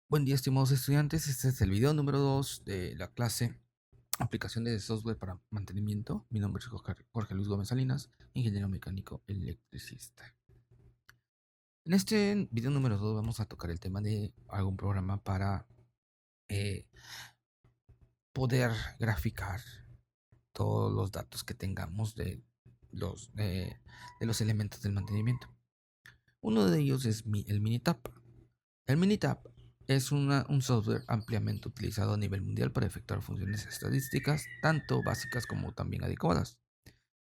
Buen día, estimados estudiantes. Este es el video número 2 de la clase Aplicación de software para mantenimiento. Mi nombre es Jorge Luis Gómez Salinas, ingeniero mecánico electricista. En este video número 2 vamos a tocar el tema de algún programa para eh, poder graficar todos los datos que tengamos de los elementos del mantenimiento. Uno de ellos es el Minitab. El Minitab es un software ampliamente utilizado a nivel mundial para efectuar funciones estadísticas, tanto básicas como también adecuadas.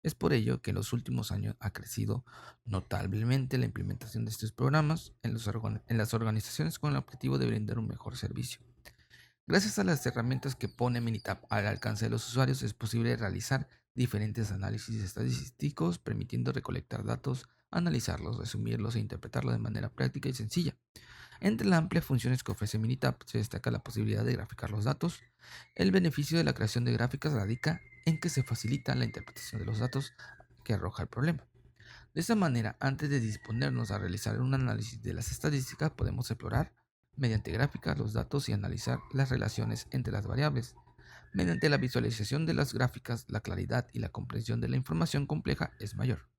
Es por ello que en los últimos años ha crecido notablemente la implementación de estos programas en las organizaciones con el objetivo de brindar un mejor servicio. Gracias a las herramientas que pone Minitab al alcance de los usuarios, es posible realizar diferentes análisis estadísticos, permitiendo recolectar datos, analizarlos, resumirlos e interpretarlos de manera práctica y sencilla. Entre las amplias funciones que ofrece Minitab se destaca la posibilidad de graficar los datos. El beneficio de la creación de gráficas radica en que se facilita la interpretación de los datos que arroja el problema. De esta manera, antes de disponernos a realizar un análisis de las estadísticas, podemos explorar mediante gráficas los datos y analizar las relaciones entre las variables. Mediante la visualización de las gráficas, la claridad y la comprensión de la información compleja es mayor.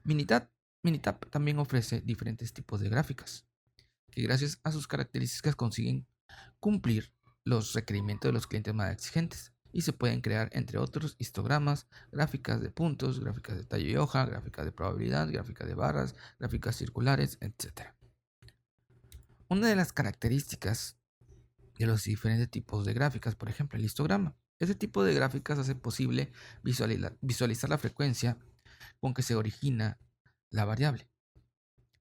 Minitab, Minitab también ofrece diferentes tipos de gráficas que gracias a sus características consiguen cumplir los requerimientos de los clientes más exigentes y se pueden crear, entre otros, histogramas, gráficas de puntos, gráficas de tallo y hoja, gráficas de probabilidad, gráficas de barras, gráficas circulares, etc. Una de las características de los diferentes tipos de gráficas, por ejemplo, el histograma. Este tipo de gráficas hace posible visualizar la frecuencia con que se origina la variable.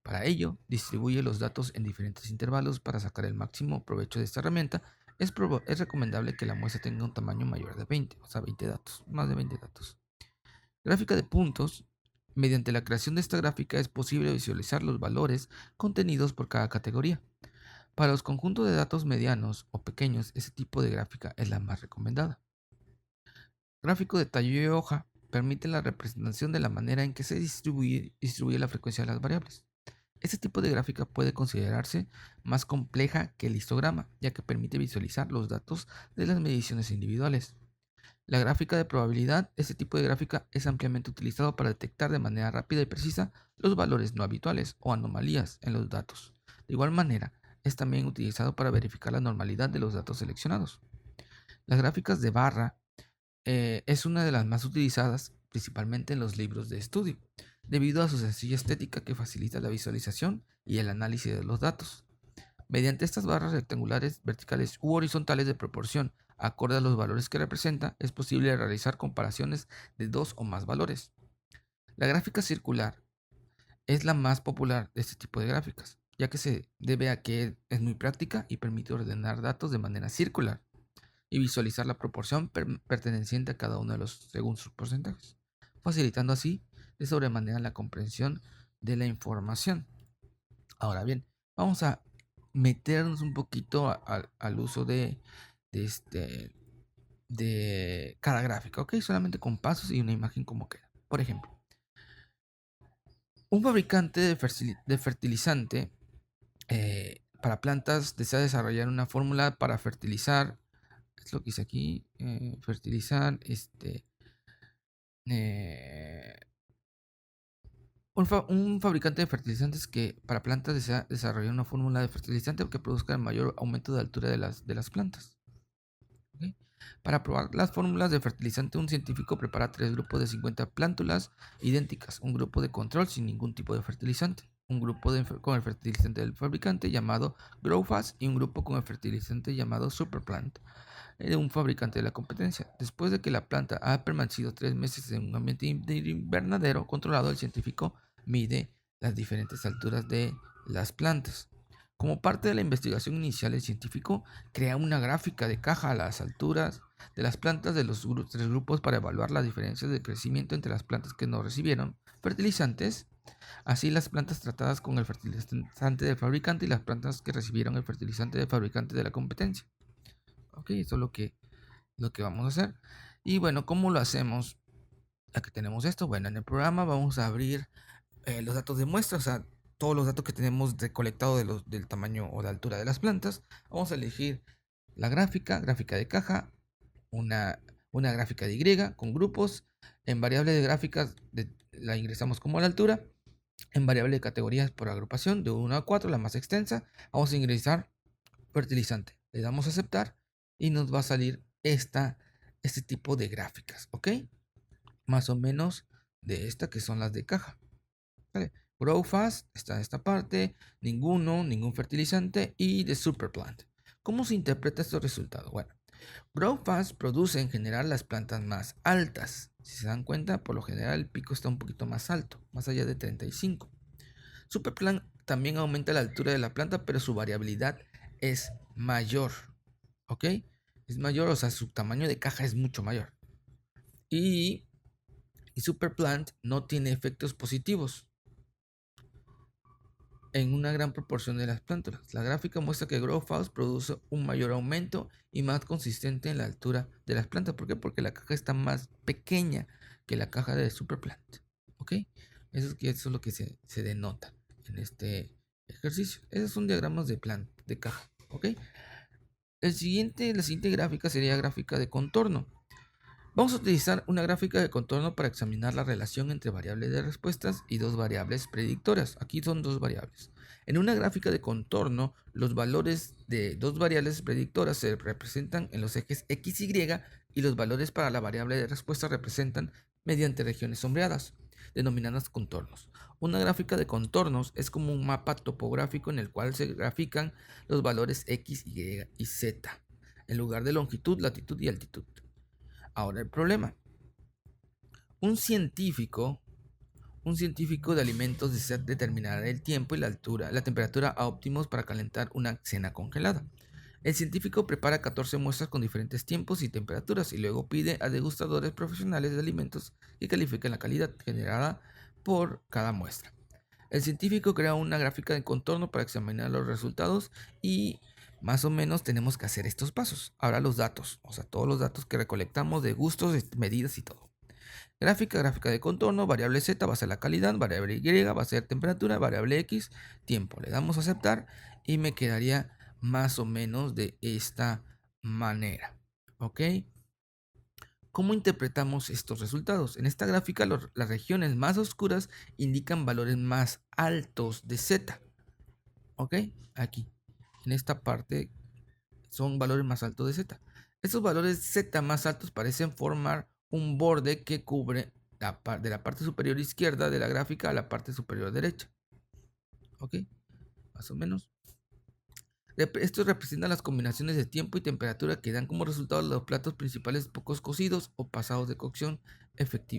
Para ello, distribuye los datos en diferentes intervalos para sacar el máximo provecho de esta herramienta. Es recomendable que la muestra tenga un tamaño mayor de 20, o sea, 20 datos, más de 20 datos. Gráfica de puntos. Mediante la creación de esta gráfica es posible visualizar los valores contenidos por cada categoría. Para los conjuntos de datos medianos o pequeños, este tipo de gráfica es la más recomendada. Gráfico de tallo y hoja permite la representación de la manera en que se distribuye la frecuencia de las variables. Este tipo de gráfica puede considerarse más compleja que el histograma, ya que permite visualizar los datos de las mediciones individuales. La gráfica de probabilidad. Este tipo de gráfica es ampliamente utilizado para detectar de manera rápida y precisa los valores no habituales o anomalías en los datos. De igual manera, es también utilizado para verificar la normalidad de los datos seleccionados. Las gráficas de barra es una de las más utilizadas, principalmente en los libros de estudio, debido a su sencilla estética que facilita la visualización y el análisis de los datos. Mediante estas barras rectangulares, verticales u horizontales de proporción acorde a los valores que representa, es posible realizar comparaciones de dos o más valores. La gráfica circular es la más popular de este tipo de gráficas, ya que se debe a que es muy práctica y permite ordenar datos de manera circular y visualizar la proporción perteneciente a cada uno de los según sus porcentajes, facilitando así de sobremanera la comprensión de la información. Ahora bien, vamos a meternos un poquito al uso de, este, de cada gráfica, ¿ok? Solamente con pasos y una imagen como queda. Por ejemplo, un fabricante de fertilizante para plantas desea desarrollar una fórmula para fertilizar, es lo que hice aquí, fertilizar, eh, un fabricante de fertilizantes que para plantas desea desarrollar una fórmula de fertilizante que produzca el mayor aumento de altura de las plantas. ¿Ok? Para probar las fórmulas de fertilizante, un científico prepara 3 grupos de 50 plántulas idénticas, un grupo de control sin ningún tipo de fertilizante, un grupo con el fertilizante del fabricante llamado GrowFast y un grupo con el fertilizante llamado Superplant de un fabricante de la competencia. Después de que la planta ha permanecido 3 meses en un ambiente de invernadero controlado, el científico mide las diferentes alturas de las plantas. Como parte de la investigación inicial, el científico crea una gráfica de caja a las alturas de las plantas de los 3 grupos para evaluar las diferencias de crecimiento entre las plantas que no recibieron fertilizantes, así las plantas tratadas con el fertilizante del fabricante y las plantas que recibieron el fertilizante del fabricante de la competencia. Ok, eso es lo que vamos a hacer. Y bueno, ¿cómo lo hacemos? Ya que tenemos esto, bueno, en el programa vamos a abrir los datos de muestra, o sea, todos los datos que tenemos recolectados del tamaño o de altura de las plantas. Vamos a elegir la gráfica de caja, una gráfica de Y con grupos. En variable de gráficas la ingresamos como la altura. En variable de categorías por agrupación de 1 a 4, la más extensa, vamos a ingresar fertilizante. Le damos a aceptar y nos va a salir este tipo de gráficas, ¿ok? Más o menos de esta que son las de caja. ¿Vale? Grow Fast está en esta parte, ningún fertilizante y de Superplant. ¿Cómo se interpreta estos resultados? Bueno, Grow Fast produce en general las plantas más altas. Si se dan cuenta, por lo general el pico está un poquito más alto, más allá de 35. Superplant también aumenta la altura de la planta, pero su variabilidad es mayor. ¿Ok? Es mayor, o sea, su tamaño de caja es mucho mayor. Y Superplant no tiene efectos positivos en una gran proporción de las plántulas. La gráfica muestra que Grow Fast produce un mayor aumento y más consistente en la altura de las plantas. ¿Por qué? Porque la caja está más pequeña que la caja de Superplant. ¿Ok? Eso es lo que se denota en este ejercicio. Esos son diagramas de caja. ¿Ok? La siguiente gráfica sería gráfica de contorno. Vamos a utilizar una gráfica de contorno para examinar la relación entre variables de respuestas y dos variables predictoras. Aquí son dos variables. En una gráfica de contorno, los valores de dos variables predictoras se representan en los ejes X y Y y los valores para la variable de respuesta representan mediante regiones sombreadas, denominadas contornos. Una gráfica de contornos es como un mapa topográfico en el cual se grafican los valores X, Y y Z, en lugar de longitud, latitud y altitud. Ahora el problema. Un científico de alimentos desea determinar el tiempo y la temperatura a óptimos para calentar una cena congelada. El científico prepara 14 muestras con diferentes tiempos y temperaturas y luego pide a degustadores profesionales de alimentos que califiquen la calidad generada por cada muestra. El científico crea una gráfica de contorno para examinar los resultados y más o menos tenemos que hacer estos pasos. Ahora los datos, o sea, todos los datos que recolectamos de gustos, medidas y todo. Gráfica de contorno, variable Z va a ser la calidad, variable Y va a ser temperatura, variable X, tiempo. Le damos a aceptar y me quedaría más o menos de esta manera. ¿Ok? ¿Cómo interpretamos estos resultados? En esta gráfica las regiones más oscuras indican valores más altos de Z. ¿Ok? Aquí, en esta parte son valores más altos de Z. Estos valores Z más altos parecen formar un borde que cubre de la parte superior izquierda de la gráfica a la parte superior derecha. ¿Ok? Más o menos. Estos representan las combinaciones de tiempo y temperatura que dan como resultado los platos principales pocos cocidos o pasados de cocción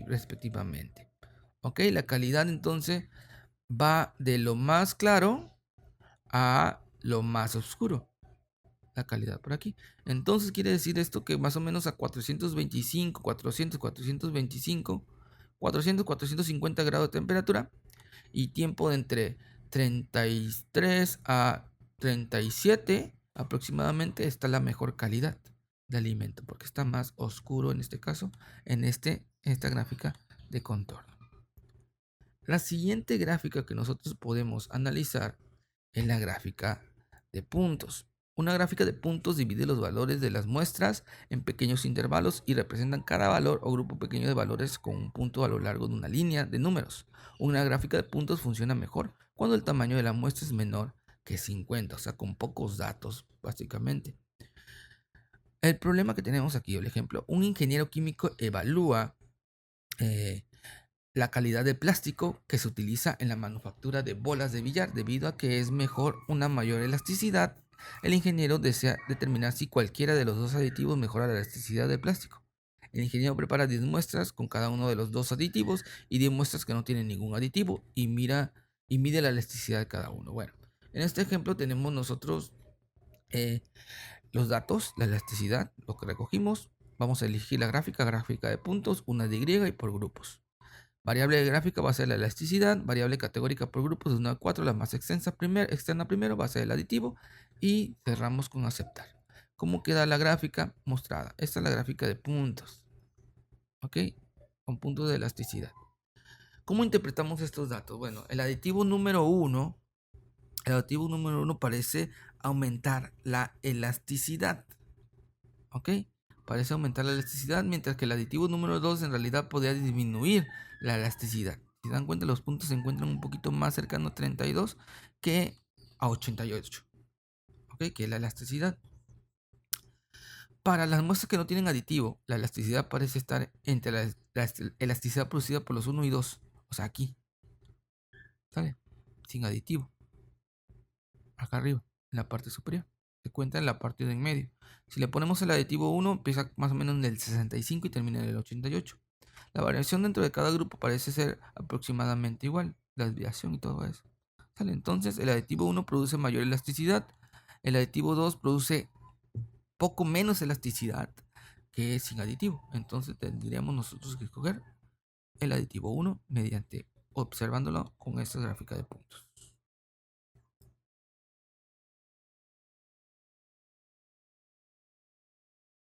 respectivamente. ¿Ok? La calidad entonces va de lo más claro a lo más oscuro. La calidad por aquí. Entonces quiere decir esto que más o menos a 425, 400, 425, 400, 450 grados de temperatura y tiempo de entre 33 a 37 aproximadamente está la mejor calidad de alimento porque está más oscuro en este caso en esta gráfica de contorno. La siguiente gráfica que nosotros podemos analizar es la gráfica de puntos. Una gráfica de puntos divide los valores de las muestras en pequeños intervalos y representan cada valor o grupo pequeño de valores con un punto a lo largo de una línea de números. Una gráfica de puntos funciona mejor cuando el tamaño de la muestra es menor que 50, o sea, con pocos datos, básicamente. El problema que tenemos aquí, el ejemplo, un ingeniero químico evalúa la calidad de plástico que se utiliza en la manufactura de bolas de billar. Debido a que es mejor una mayor elasticidad, el ingeniero desea determinar si cualquiera de los dos aditivos mejora la elasticidad del plástico. El ingeniero prepara 10 muestras con cada uno de los dos aditivos y 10 muestras que no tienen ningún aditivo y mide la elasticidad de cada uno. Bueno, en este ejemplo tenemos nosotros los datos, la elasticidad, lo que recogimos. Vamos a elegir la gráfica de puntos, una de Y y por grupos. Variable de gráfica va a ser la elasticidad, variable categórica por grupos de 1 a 4, la más externa primero va a ser el aditivo y cerramos con aceptar. ¿Cómo queda la gráfica mostrada? Esta es la gráfica de puntos, ¿ok? Con puntos de elasticidad. ¿Cómo interpretamos estos datos? Bueno, el aditivo número 1 el aditivo número 1 parece aumentar la elasticidad. ¿Ok? Parece aumentar la elasticidad, mientras que el aditivo número 2 en realidad podría disminuir la elasticidad. Si se dan cuenta, los puntos se encuentran un poquito más cercanos a 32 que a 88. ¿Ok? Que es la elasticidad. Para las muestras que no tienen aditivo, la elasticidad parece estar entre la elasticidad producida por los 1 y 2. O sea, aquí. ¿Sale? Sin aditivo. Acá arriba, en la parte superior. Se cuenta en la parte de en medio. Si le ponemos el aditivo 1, empieza más o menos en el 65 y termina en el 88. La variación dentro de cada grupo parece ser aproximadamente igual. La desviación y todo eso. ¿Sale? Entonces, el aditivo 1 produce mayor elasticidad. El aditivo 2 produce poco menos elasticidad que sin aditivo. Entonces, tendríamos nosotros que escoger el aditivo 1 mediante observándolo con esta gráfica de puntos.